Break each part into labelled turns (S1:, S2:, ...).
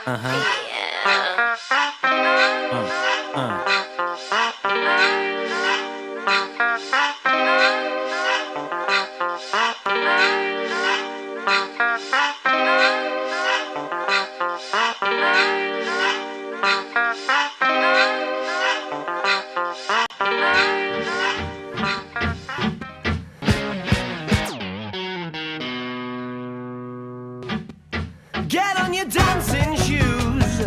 S1: Get on your dancing shoes.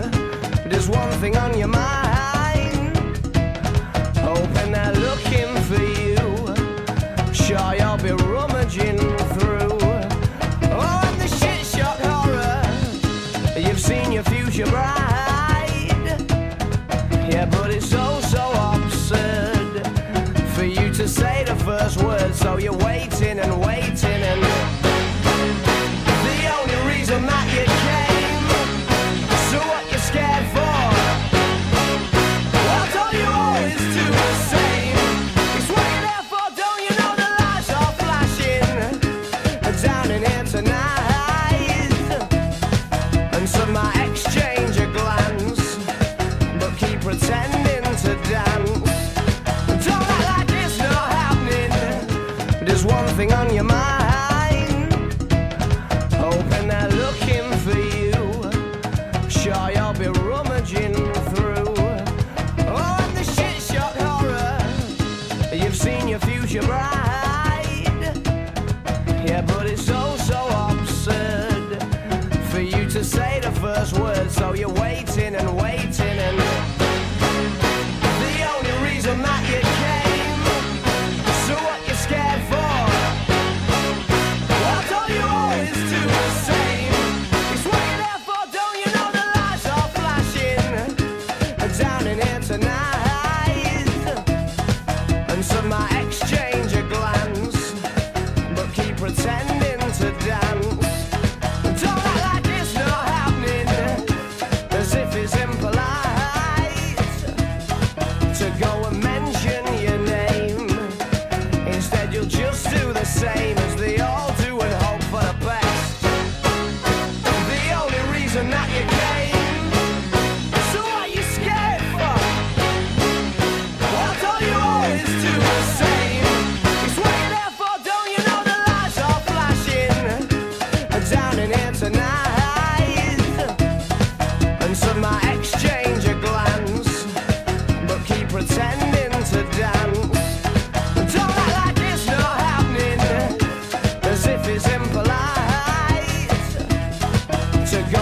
S1: There's one thing on your mind. Hoping they're looking for you. Sure you'll be rummaging through. Oh, and the shit shock horror. You've seen your future bride. Yeah, but it's so absurd for you to say the first word. So you're waiting and waiting and the only reason that you came. So what you scared for? Well, don't you always do the same? It's what you're there for, don't you know the lights are flashing down in here tonight? And some might exchange a glance, but keep pretending to dance. Don't act like it's not happening. There's one thing on your mind. Hoping they're looking for you. Sure you'll be rummaging through. Oh, and the shit shock horror. You've seen your future bride. Yeah, but it's so absurd for you to say the first word. So you're waiting and waiting and the only reason that you came. So what you scared for? Well, don't you always do the same? It's what you're there for, don't you know the lights are flashing down in here tonight? And some might exchange a glance, but keep pretending to dance. Don't act like it's not happening, as if it's impolite to go and mention your name. Instead you'll just do the same as they all do and hope for the best. The only reason that you came. So what are you scared for? Well, don't you always do the same? It's what you're there for, don't you know the lights are flashing down in here tonight? And some might exchange a glance, but keep pretending to dance. Don't act like it's not happening, as if it's impolite to go